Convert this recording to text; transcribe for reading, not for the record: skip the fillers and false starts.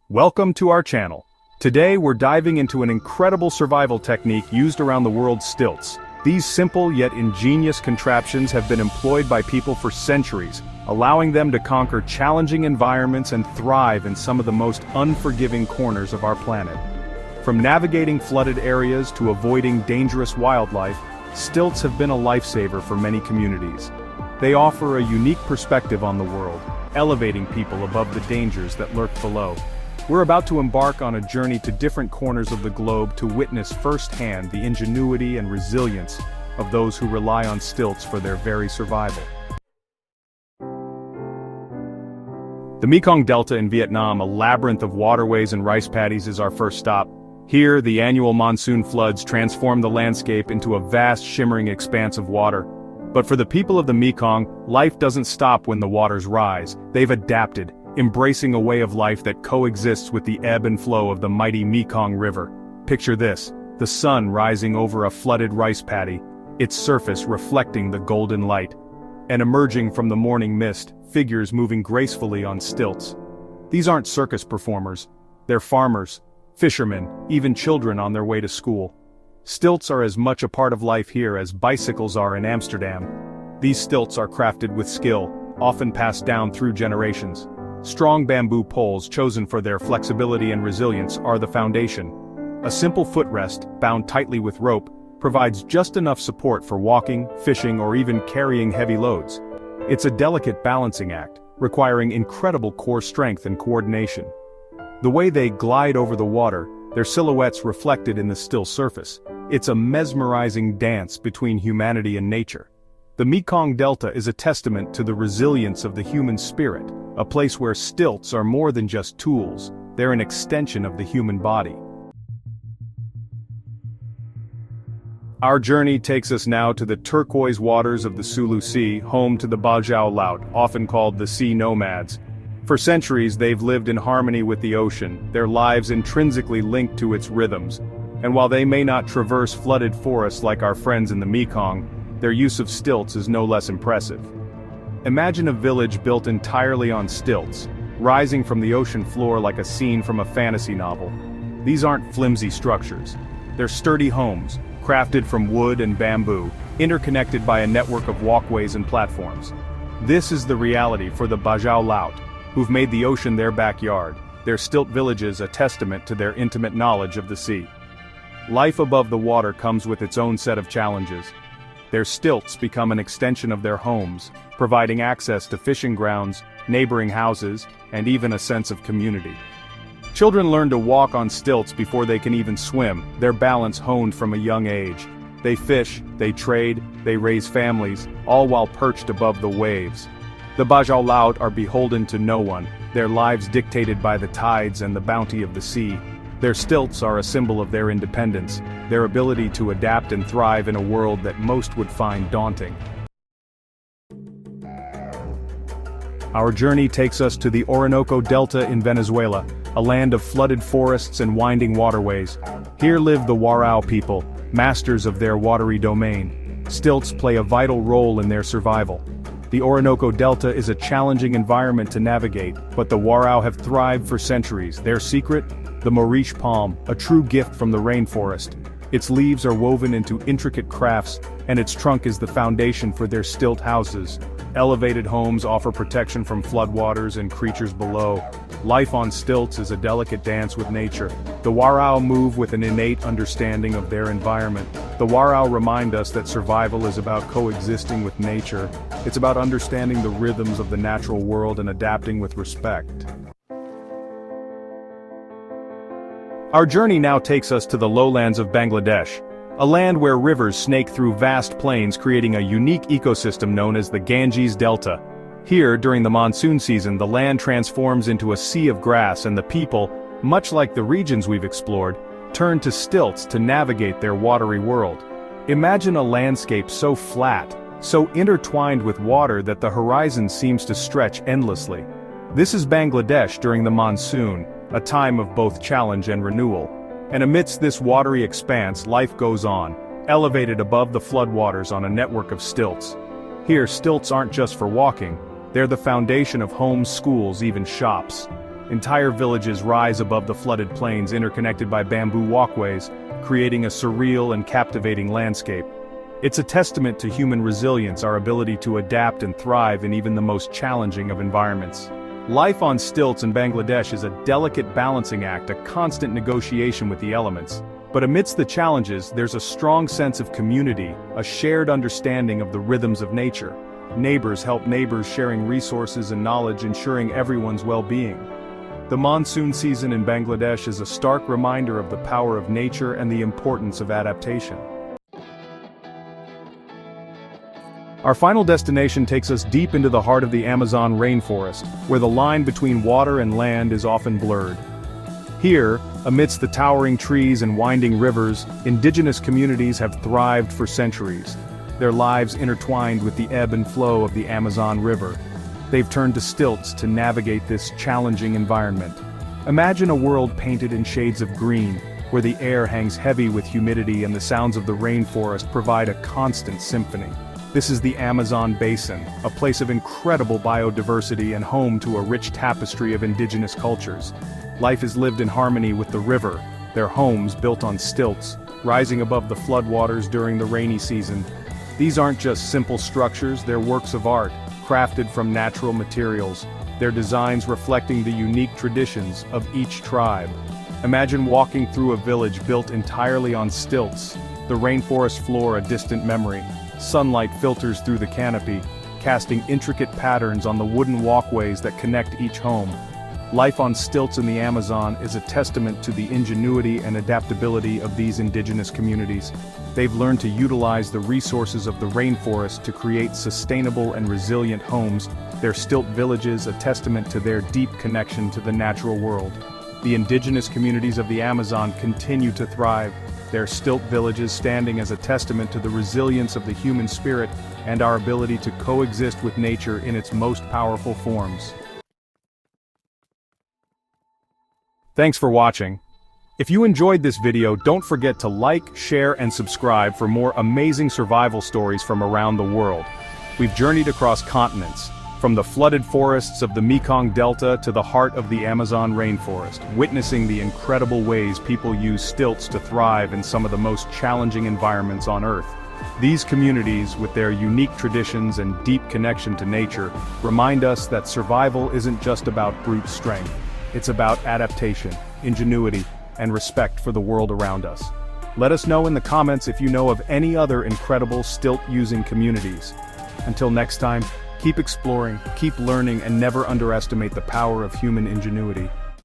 Welcome to our channel. Today we're diving into an incredible survival technique used around the world: stilts. These simple yet ingenious contraptions have been employed by people for centuries, allowing them to conquer challenging environments and thrive in some of the most unforgiving corners of our planet. From navigating flooded areas to avoiding dangerous wildlife, stilts have been a lifesaver for many communities. They offer a unique perspective on the world, elevating people above the dangers that lurk below. We're about to embark on a journey to different corners of the globe to witness firsthand the ingenuity and resilience of those who rely on stilts for their very survival. The Mekong Delta in Vietnam, a labyrinth of waterways and rice paddies, is our first stop. Here, the annual monsoon floods transform the landscape into a vast shimmering expanse of water. But for the people of the Mekong, life doesn't stop when the waters rise. They've adapted, embracing a way of life that coexists with the ebb and flow of the mighty Mekong River. Picture this: the sun rising over a flooded rice paddy, its surface reflecting the golden light. And emerging from the morning mist, figures moving gracefully on stilts. These aren't circus performers. They're farmers, fishermen, even children on their way to school. Stilts are as much a part of life here as bicycles are in Amsterdam. These stilts are crafted with skill, often passed down through generations. Strong bamboo poles chosen for their flexibility and resilience are the foundation. A simple footrest, bound tightly with rope, provides just enough support for walking, fishing, or even carrying heavy loads. It's a delicate balancing act, requiring incredible core strength and coordination. The way they glide over the water, their silhouettes reflected in the still surface, it's a mesmerizing dance between humanity and nature. The Mekong Delta is a testament to the resilience of the human spirit, a place where stilts are more than just tools, they're an extension of the human body. Our journey takes us now to the turquoise waters of the Sulu Sea, home to the Bajau Laut, often called the sea nomads. For centuries they've lived in harmony with the ocean, their lives intrinsically linked to its rhythms. And while they may not traverse flooded forests like our friends in the Mekong, their use of stilts is no less impressive. Imagine a village built entirely on stilts, rising from the ocean floor like a scene from a fantasy novel. These aren't flimsy structures. They're sturdy homes, crafted from wood and bamboo, interconnected by a network of walkways and platforms. This is the reality for the Bajau Laut, who've made the ocean their backyard, their stilt villages a testament to their intimate knowledge of the sea. Life above the water comes with its own set of challenges. Their stilts become an extension of their homes, providing access to fishing grounds, neighboring houses, and even a sense of community. Children learn to walk on stilts before they can even swim, their balance honed from a young age. They fish, they trade, they raise families, all while perched above the waves. The Bajau Laut are beholden to no one, their lives dictated by the tides and the bounty of the sea. Their stilts are a symbol of their independence, their ability to adapt and thrive in a world that most would find daunting. Our journey takes us to the Orinoco Delta in Venezuela, a land of flooded forests and winding waterways. Here live the Warao people, masters of their watery domain. Stilts play a vital role in their survival. The Orinoco Delta is a challenging environment to navigate, but the Warao have thrived for centuries. Their secret? The Maurice palm, a true gift from the rainforest. Its leaves are woven into intricate crafts, and its trunk is the foundation for their stilt houses. Elevated homes offer protection from floodwaters and creatures below. Life on stilts is a delicate dance with nature. The Warao move with an innate understanding of their environment. The Warao remind us that survival is about coexisting with nature. It's about understanding the rhythms of the natural world and adapting with respect. Our journey now takes us to the lowlands of Bangladesh, a land where rivers snake through vast plains, creating a unique ecosystem known as the Ganges Delta. Here, during the monsoon season, the land transforms into a sea of grass, and the people, much like the regions we've explored, turn to stilts to navigate their watery world. Imagine a landscape so flat, so intertwined with water that the horizon seems to stretch endlessly. This is Bangladesh during the monsoon, a time of both challenge and renewal. And amidst this watery expanse, life goes on, elevated above the floodwaters on a network of stilts. Here, stilts aren't just for walking, they're the foundation of homes, schools, even shops. Entire villages rise above the flooded plains interconnected by bamboo walkways, creating a surreal and captivating landscape. It's a testament to human resilience, our ability to adapt and thrive in even the most challenging of environments. Life on stilts in Bangladesh is a delicate balancing act, a constant negotiation with the elements. But amidst the challenges, there's a strong sense of community, a shared understanding of the rhythms of nature. Neighbors help neighbors, sharing resources and knowledge, ensuring everyone's well-being. The monsoon season in Bangladesh is a stark reminder of the power of nature and the importance of adaptation. Our final destination takes us deep into the heart of the Amazon rainforest, where the line between water and land is often blurred. Here, amidst the towering trees and winding rivers, indigenous communities have thrived for centuries, their lives intertwined with the ebb and flow of the Amazon River. They've turned to stilts to navigate this challenging environment. Imagine a world painted in shades of green, where the air hangs heavy with humidity and the sounds of the rainforest provide a constant symphony. This is the Amazon Basin, a place of incredible biodiversity and home to a rich tapestry of indigenous cultures. Life is lived in harmony with the river, their homes built on stilts, rising above the floodwaters during the rainy season. These aren't just simple structures, they're works of art, crafted from natural materials, their designs reflecting the unique traditions of each tribe. Imagine walking through a village built entirely on stilts, the rainforest floor a distant memory. Sunlight filters through the canopy, casting intricate patterns on the wooden walkways that connect each home. Life on stilts in the Amazon is a testament to the ingenuity and adaptability of these indigenous communities. They've learned to utilize the resources of the rainforest to create sustainable and resilient homes, their stilt villages a testament to their deep connection to the natural world. The indigenous communities of the Amazon continue to thrive, their stilt villages standing as a testament to the resilience of the human spirit and our ability to coexist with nature in its most powerful forms. Thanks for watching. If you enjoyed this video, don't forget to like, share, and subscribe for more amazing survival stories from around the world. We've journeyed across continents, from the flooded forests of the Mekong Delta to the heart of the Amazon rainforest, witnessing the incredible ways people use stilts to thrive in some of the most challenging environments on Earth. These communities, with their unique traditions and deep connection to nature, remind us that survival isn't just about brute strength. It's about adaptation, ingenuity, and respect for the world around us. Let us know in the comments if you know of any other incredible stilt-using communities. Until next time, keep exploring, keep learning, and never underestimate the power of human ingenuity.